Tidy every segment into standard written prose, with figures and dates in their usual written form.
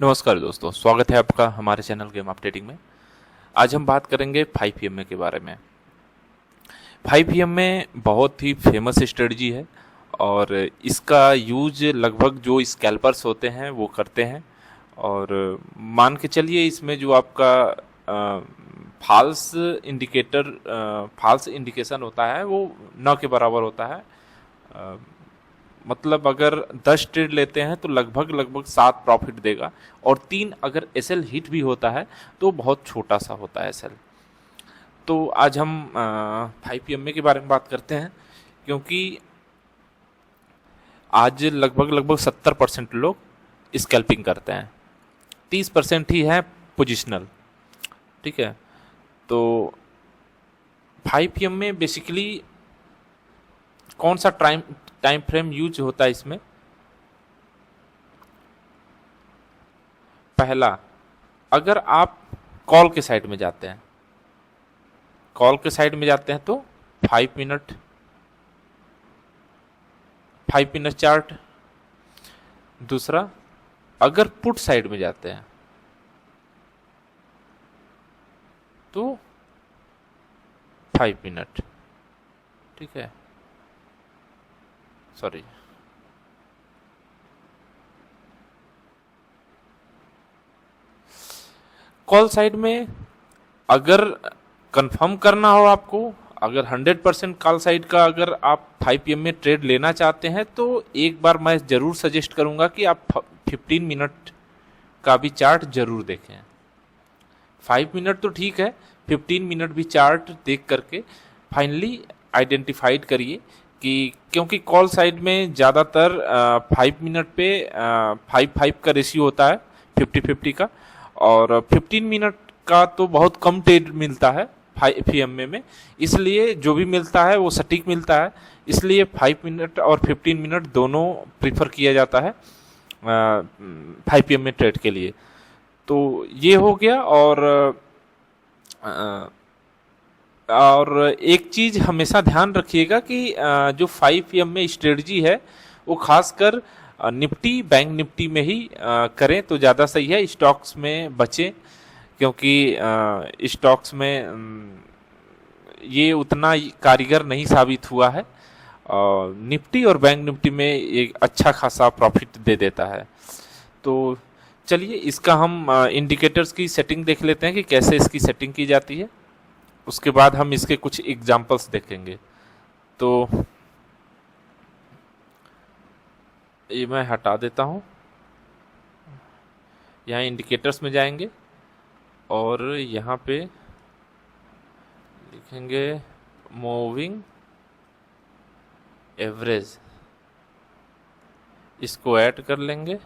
नमस्कार दोस्तों, स्वागत है आपका हमारे चैनल गेम अपडेटिंग में। आज हम बात करेंगे 5PM के बारे में। 5PM में बहुत ही फेमस स्ट्रेटजी है और इसका यूज लगभग जो स्कैल्पर्स होते हैं वो करते हैं। और मान के चलिए इसमें जो आपका फाल्स इंडिकेशन होता है वो न के बराबर होता है। मतलब अगर 10 ट्रेड लेते हैं तो लगभग 7 प्रॉफिट देगा और 3 अगर एसएल हिट भी होता है तो बहुत छोटा सा होता है एसएल। तो आज हम 5PM के बारे में बात करते हैं, क्योंकि आज लगभग 70% लोग स्कैल्पिंग करते हैं, 30% ही है पोजिशनल। ठीक है, तो 5PM में बेसिकली कौन सा टाइम फ्रेम यूज होता है इसमें। पहला, अगर आप कॉल के साइड में जाते हैं, तो 5 मिनट चार्ट। दूसरा, अगर पुट साइड में जाते हैं तो 5 मिनट। ठीक है, सॉरी, कॉल साइड में अगर कंफर्म करना हो आपको, अगर 100% कॉल साइड का अगर आप 5PM में ट्रेड लेना चाहते हैं तो एक बार मैं ज़रूर सजेस्ट करूंगा कि आप 15 मिनट का भी चार्ट ज़रूर देखें। 5 मिनट तो ठीक है, 15 मिनट भी चार्ट देख करके फाइनली आइडेंटिफाइड करिए कि, क्योंकि कॉल साइड में ज़्यादातर 5 मिनट पे 5-5 का रेशियो होता है, 50-50 का। और 15 मिनट का तो बहुत कम ट्रेड मिलता है 5PM में, इसलिए जो भी मिलता है वो सटीक मिलता है। इसलिए 5 मिनट और 15 मिनट दोनों प्रीफर किया जाता है 5PM में ट्रेड के लिए। तो ये हो गया। और एक चीज़ हमेशा ध्यान रखिएगा कि जो 5PM में स्ट्रेटजी है वो खासकर निफ्टी, बैंक निफ्टी में ही करें तो ज़्यादा सही है। स्टॉक्स में बचें, क्योंकि स्टॉक्स में ये उतना कारीगर नहीं साबित हुआ है। निफ्टी और बैंक निफ्टी में एक अच्छा खासा प्रॉफिट दे देता है। तो चलिए इसका हम इंडिकेटर्स की सेटिंग देख लेते हैं कि कैसे इसकी सेटिंग की जाती है। उसके बाद हम इसके कुछ एग्जाम्पल्स देखेंगे। तो ये मैं हटा देता हूँ। यहाँ इंडिकेटर्स में जाएंगे और यहाँ पे लिखेंगे मूविंग एवरेज, इसको ऐड कर लेंगे।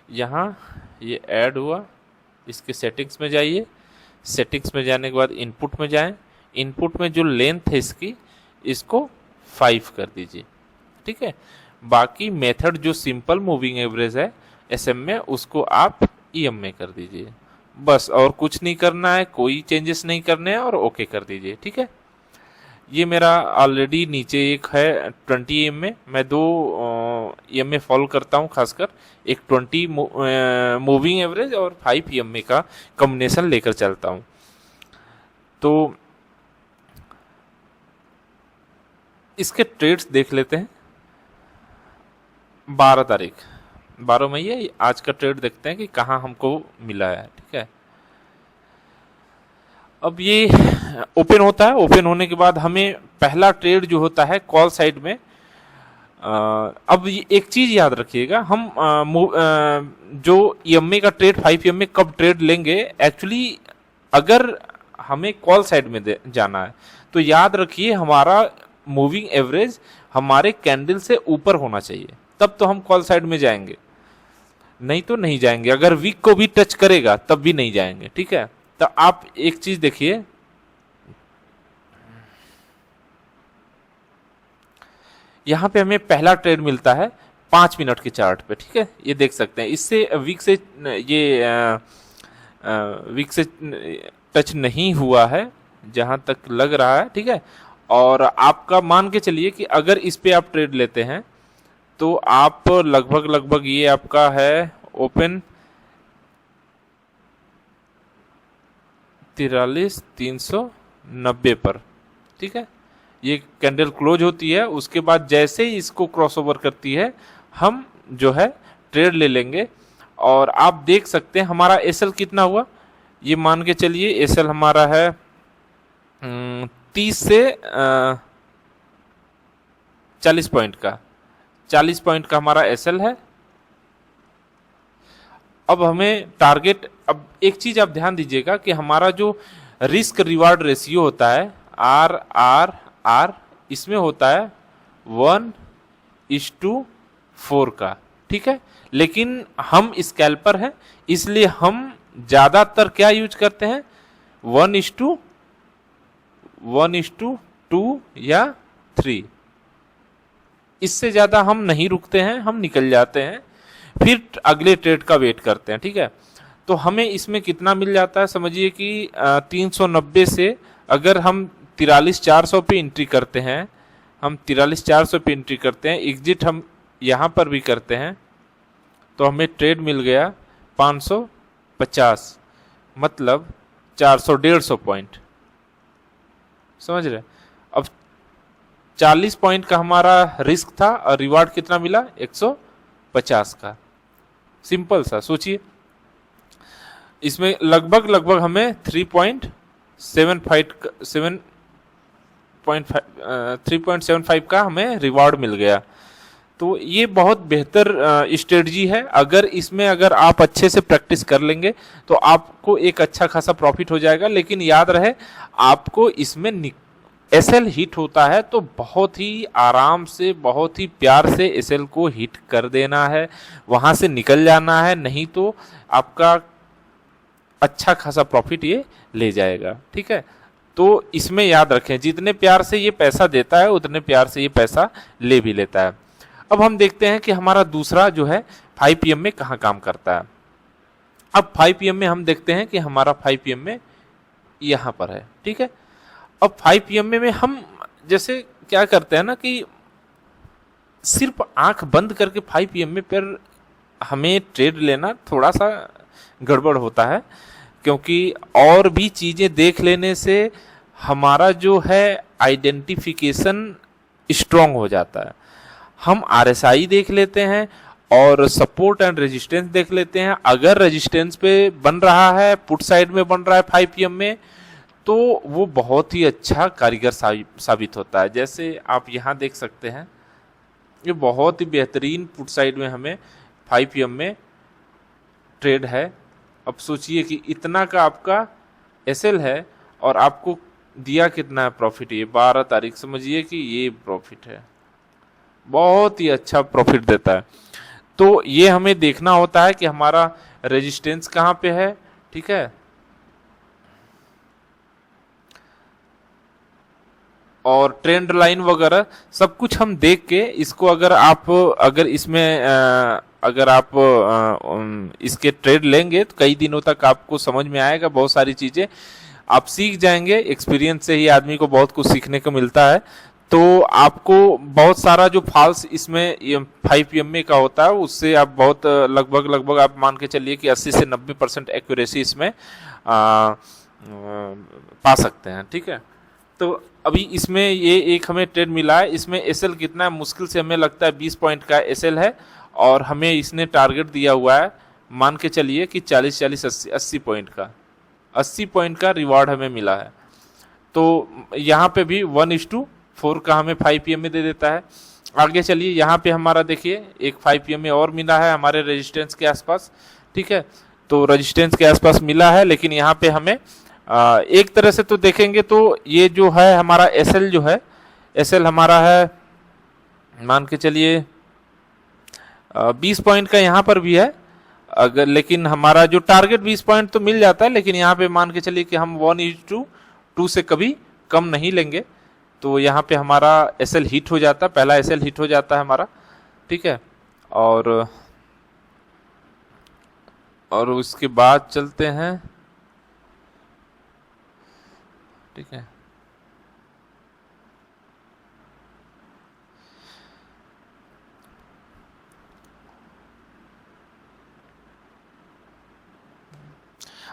यहाँ ये ऐड हुआ, इसके सेटिंग्स में जाइए। सेटिंग्स में जाने के बाद इनपुट में जाएं। इनपुट में जो लेंथ है इसको 5 कर दीजिए। ठीक है, बाकी मेथड जो सिंपल मूविंग एवरेज है SM में, उसको आप EM में कर दीजिए बस, और कुछ नहीं करना है, कोई चेंजेस नहीं करने हैं और ओके कर दीजिए। ठीक है, ये मेरा ऑलरेडी नीचे एक है 20 EM में, मैं 2 EM में फॉलो करता हूँ, खासकर एक 20 मूविंग एवरेज और 5 EM का कॉम्बिनेशन लेकर चलता हूँ। तो इसके ट्रेड्स देख लेते हैं। 12 मई है, आज का ट्रेड देखते हैं कि कहाँ हमको मिला है। ठीक है, अब ये ओपन होता है। ओपन होने के बाद हमें पहला ट्रेड जो होता है कॉल साइड में, अब एक चीज याद रखिएगा, हम जो EMA का ट्रेड 5PM में कब ट्रेड लेंगे, एक्चुअली अगर हमें कॉल साइड में जाना है तो याद रखिए हमारा मूविंग एवरेज हमारे कैंडल से ऊपर होना चाहिए, तब तो हम कॉल साइड में जाएंगे, नहीं तो नहीं जाएंगे। अगर वीक को भी टच करेगा तब भी नहीं जाएंगे। ठीक है, तो आप एक चीज देखिए, यहां पे हमें पहला ट्रेड मिलता है 5 मिनट के चार्ट पे। ठीक है, ये देख सकते हैं, इससे वीक से टच नहीं हुआ है जहां तक लग रहा है। ठीक है, और आपका मान के चलिए कि अगर इस पे आप ट्रेड लेते हैं तो आप लगभग लगभग ये आपका है ओपन 43,390 पर, ठीक है। ये कैंडल क्लोज होती है, उसके बाद जैसे ही इसको क्रॉसओवर करती है हम जो है ट्रेड ले लेंगे। और आप देख सकते हैं हमारा एसएल कितना हुआ, ये मान के चलिए एसएल हमारा है 30 से 40 पॉइंट का, 40 पॉइंट का हमारा एसएल है। अब हमें टारगेट, अब एक चीज आप ध्यान दीजिएगा कि हमारा जो रिस्क रिवार्ड रेशियो होता है आर आर आर, इसमें होता है 1:4 का, ठीक है। लेकिन हम स्कैल्पर हैं, इसलिए हम ज्यादातर क्या यूज करते हैं 1:2 या 3, इससे ज्यादा हम नहीं रुकते हैं, हम निकल जाते हैं, फिर अगले ट्रेड का वेट करते हैं, ठीक है। तो हमें इसमें कितना मिल जाता है, समझिए कि 390 से अगर हम 43,400 पे एंट्री करते हैं, हम 43,400 पे एंट्री करते हैं, एग्जिट हम यहाँ पर भी करते हैं, तो हमें ट्रेड मिल गया 550, मतलब 400-150 पॉइंट, समझ रहे। अब 40 पॉइंट का हमारा रिस्क था और रिवार्ड कितना मिला 150 का। सिंपल सा सोचिए, इसमें लगभग लगभग हमें 3.75 का हमें रिवार्ड मिल गया। तो ये बहुत बेहतर स्ट्रेटजी है। अगर इसमें अगर आप अच्छे से प्रैक्टिस कर लेंगे तो आपको एक अच्छा खासा प्रॉफिट हो जाएगा। लेकिन याद रहे आपको इसमें एसएल हिट होता है तो बहुत ही आराम से, बहुत ही प्यार से एसएल को हिट कर देना है, वहां से निकल जाना है, नहीं तो आपका अच्छा खासा प्रॉफिट ये ले जाएगा, ठीक है। तो इसमें याद रखें जितने प्यार से ये पैसा देता है उतने प्यार से ये पैसा ले भी लेता है। अब हम देखते हैं कि हमारा दूसरा जो है 5 PM में कहाँ काम करता है। अब 5 PM में हम देखते हैं कि हमारा 5 PM में यहाँ पर है, ठीक है। अब 5 PM में हम जैसे क्या करते हैं ना कि सिर्फ आंख बंद करके 5 PM में पर हमें ट्रेड लेना थोड़ा सा गड़बड़ होता है, क्योंकि और भी चीजें देख लेने से हमारा जो है आइडेंटिफिकेशन स्ट्रांग हो जाता है। हम आरएसआई देख लेते हैं और सपोर्ट एंड रेजिस्टेंस देख लेते हैं। अगर रेजिस्टेंस पे बन रहा है, पुट साइड में बन रहा है 5 PM में, तो वो बहुत ही अच्छा कारीगर साबित होता है। जैसे आप यहाँ देख सकते हैं, ये बहुत ही बेहतरीन पुट साइड में हमें 5 PM में ट्रेड है। अब सोचिए कि इतना का आपका एसएल है और आपको दिया कितना है प्रॉफिट, ये 12 तारीख, समझिए कि ये प्रॉफिट है, बहुत ही अच्छा प्रॉफिट देता है। तो ये हमें देखना होता है कि हमारा रेजिस्टेंस कहाँ पे है, ठीक है। और ट्रेंड लाइन वगैरह सब कुछ हम देख के इसको अगर इसमें अगर आप इसके ट्रेड लेंगे तो कई दिनों तक आपको समझ में आएगा, बहुत सारी चीजें आप सीख जाएंगे। एक्सपीरियंस से ही आदमी को बहुत कुछ सीखने को मिलता है। तो आपको बहुत सारा जो फॉल्स इसमें 5 PM का होता है उससे आप बहुत लगभग आप मान के चलिए कि 80 से 90% एक्यूरेसी इसमें पा सकते हैं, ठीक है। तो अभी इसमें ये एक हमें ट्रेड मिला है, इसमें एसएल कितना है, मुश्किल से हमें लगता है 20 पॉइंट का एसएल है और हमें इसने टारगेट दिया हुआ है, मान के चलिए कि 40-40-80 पॉइंट का, 80 पॉइंट का रिवार्ड हमें मिला है। तो यहाँ पे भी 1:4 का हमें 5 PM में दे देता है। आगे चलिए, यहाँ पे हमारा देखिए एक 5 PM में और मिला है हमारे रेजिस्टेंस के आसपास, ठीक है। तो रेजिस्टेंस के आसपास मिला है, लेकिन यहाँ पे हमें एक तरह से तो देखेंगे तो ये जो है हमारा एसएल जो है, एसएल हमारा है मान के चलिए 20 पॉइंट का यहाँ पर भी है। अगर लेकिन हमारा जो टारगेट 20 पॉइंट तो मिल जाता है, लेकिन यहाँ पे मान के चलिए कि हम 1:2 से कभी कम नहीं लेंगे। तो यहाँ पे हमारा एसएल हिट हो जाता है, पहला एसएल हिट हो जाता है हमारा, ठीक है। और उसके बाद चलते हैं, ठीक है।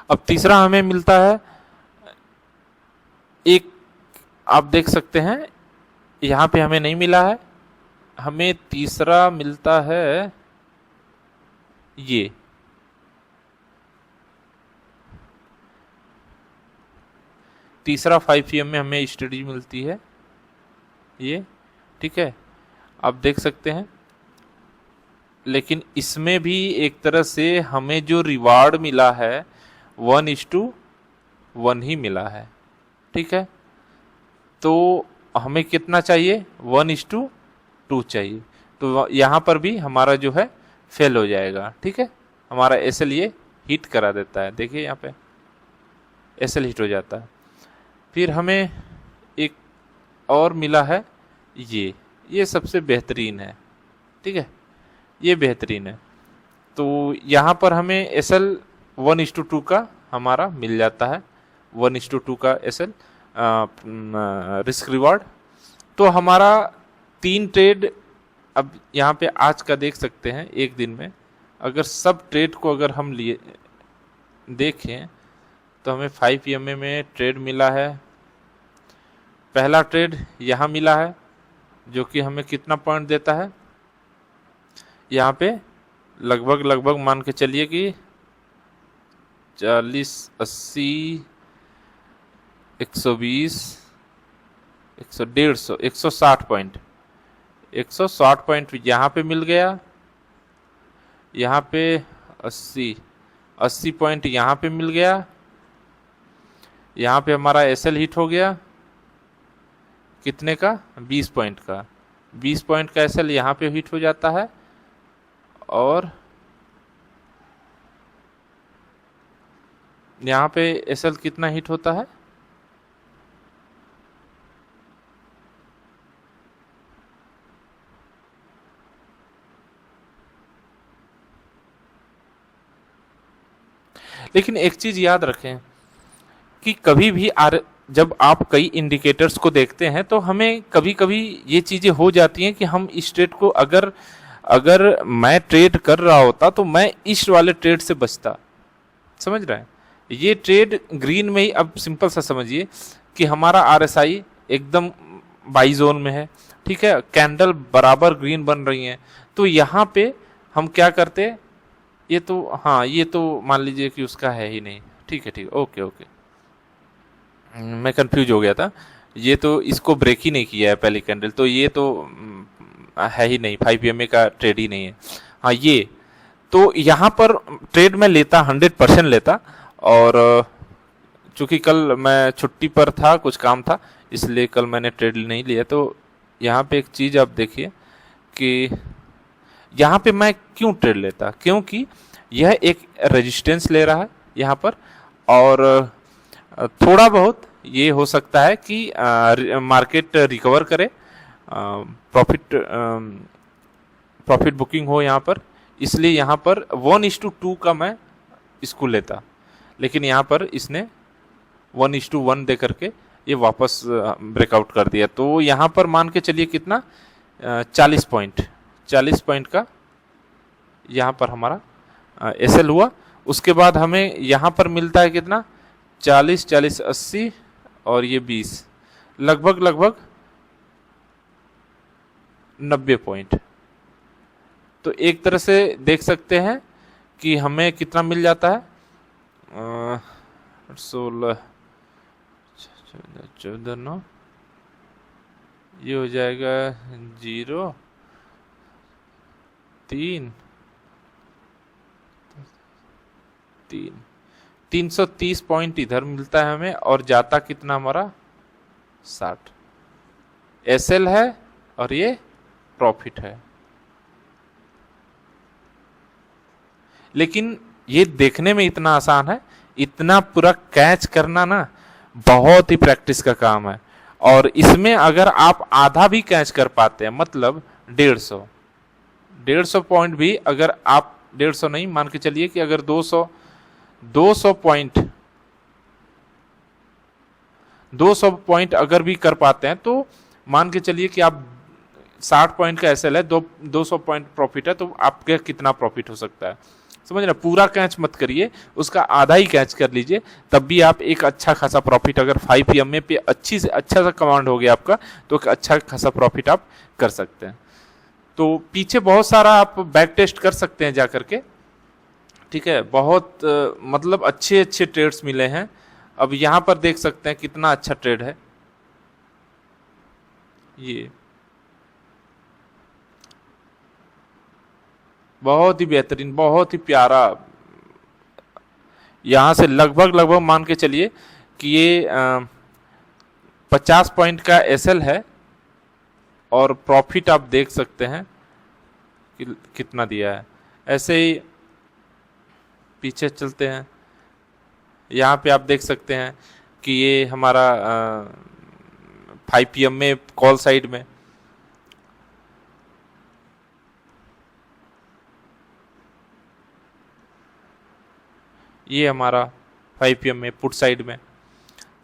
अब तीसरा हमें मिलता है एक, आप देख सकते हैं यहां पे हमें नहीं मिला है, हमें तीसरा मिलता है ये, तीसरा 5 PM में हमें स्ट्रेटजी मिलती है ये, ठीक है, आप देख सकते हैं। लेकिन इसमें भी एक तरह से हमें जो रिवार्ड मिला है 1:1 ही मिला है, ठीक है। तो हमें कितना चाहिए, 1:2 चाहिए, तो यहाँ पर भी हमारा जो है फेल हो जाएगा, ठीक है। हमारा एसएल ये हिट करा देता है, देखिए यहाँ पे एसएल हिट हो जाता है। फिर हमें एक और मिला है ये सबसे बेहतरीन है, ठीक है, ये बेहतरीन है। तो यहाँ पर हमें एसएल 1:2 का हमारा मिल जाता है, 1:2 का एसएल रिस्क रिवार्ड। तो हमारा 3 ट्रेड अब यहाँ पे आज का देख सकते हैं, एक दिन में अगर सब ट्रेड को अगर हम लिए देखें तो हमें 5 PM में ट्रेड मिला है। पहला ट्रेड यहाँ मिला है जो कि हमें कितना पॉइंट देता है, यहाँ पे लगभग मान के चलिए कि 40, 80, 120, 150, 160 पॉइंट, 160 पॉइंट यहाँ पे मिल गया। यहाँ पे 80 पॉइंट यहाँ पे मिल गया। यहाँ पे हमारा एसएल हिट हो गया, कितने का, 20 पॉइंट का, 20 पॉइंट का एसएल यहाँ पे हिट हो जाता है। और यहाँ पे एसएल कितना हिट होता है, लेकिन एक चीज याद रखें कि कभी भी जब आप कई इंडिकेटर्स को देखते हैं तो हमें कभी कभी ये चीजें हो जाती हैं कि हम इस ट्रेड को अगर मैं ट्रेड कर रहा होता तो मैं इस वाले ट्रेड से बचता, समझ रहे हैं। ये ट्रेड ग्रीन में ही, अब सिंपल सा समझिए कि हमारा आरएसआई एकदम बाई जोन में है, ठीक है, कैंडल बराबर ग्रीन बन रही हैं, तो यहाँ पे हम क्या करते, ये तो हाँ, ये तो मान लीजिए कि उसका है ही नहीं, ठीक है, ओके, मैं कंफ्यूज हो गया था, ये तो इसको ब्रेक ही नहीं किया है पहली कैंडल, तो ये तो है ही नहीं, 5 PM का ट्रेड ही नहीं है। हाँ, ये तो यहाँ पर ट्रेड में लेता 100% लेता, और चूंकि कल मैं छुट्टी पर था, कुछ काम था, इसलिए कल मैंने ट्रेड नहीं लिया। तो यहाँ पे एक चीज आप देखिए कि यहाँ पे मैं क्यों ट्रेड लेता, क्योंकि यह एक रेजिस्टेंस ले रहा है यहाँ पर, और थोड़ा बहुत ये हो सकता है कि मार्केट रिकवर करे, प्रॉफिट बुकिंग हो यहाँ पर, इसलिए यहाँ पर 1:2 का मैं इसको लेता। लेकिन यहाँ पर इसने 1:1 दे करके ये वापस ब्रेकआउट कर दिया। तो यहाँ पर मान के चलिए कितना, 40 पॉइंट का यहाँ पर हमारा एसएल हुआ। उसके बाद हमें यहाँ पर मिलता है कितना, 40, 80 और ये 20, लगभग 90 पॉइंट। तो एक तरह से देख सकते हैं कि हमें कितना मिल जाता है, 16, 14, 9, ये हो जाएगा 0, 3, 330 पॉइंट इधर मिलता है हमें, और जाता कितना हमारा 60 एसएल है, और ये प्रॉफिट है। लेकिन ये देखने में इतना आसान है, इतना पूरा कैच करना ना बहुत ही प्रैक्टिस का काम है। और इसमें अगर आप आधा भी कैच कर पाते हैं, मतलब 150 पॉइंट भी, अगर आप 150 नहीं, मान के चलिए कि अगर 200 पॉइंट अगर भी कर पाते हैं, तो मान के चलिए कि आप 60 पॉइंट का एसएल है, 200 पॉइंट प्रॉफिट है, तो आपके कितना प्रॉफिट हो सकता है, समझ रहे, पूरा कैच मत करिए, उसका आधा ही कैच कर लीजिए, तब भी आप एक अच्छा खासा प्रॉफिट, अगर 5 EMA पे अच्छी से अच्छा सा कमांड हो गया आपका, तो एक अच्छा खासा प्रॉफिट आप कर सकते हैं। तो पीछे बहुत सारा आप बैक टेस्ट कर सकते हैं जा करके, ठीक है, बहुत मतलब अच्छे अच्छे ट्रेड्स मिले हैं। अब यहाँ पर देख सकते हैं कितना अच्छा ट्रेड है ये, बहुत ही बेहतरीन, बहुत ही प्यारा। यहाँ से लगभग लगभग मान के चलिए कि ये 50 पॉइंट का SL है, और प्रॉफिट आप देख सकते हैं कि कितना दिया है। ऐसे ही पीछे चलते हैं, यहाँ पे आप देख सकते हैं कि ये हमारा 5 PM में कॉल साइड में, ये हमारा 5 PM में पुट साइड में।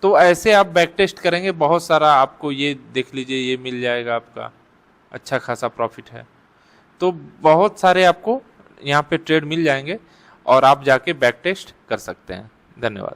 तो ऐसे आप बैक टेस्ट करेंगे, बहुत सारा आपको, ये देख लीजिए ये मिल जाएगा आपका, अच्छा खासा प्रॉफिट है। तो बहुत सारे आपको यहाँ पे ट्रेड मिल जाएंगे और आप जाके बैक टेस्ट कर सकते हैं। धन्यवाद।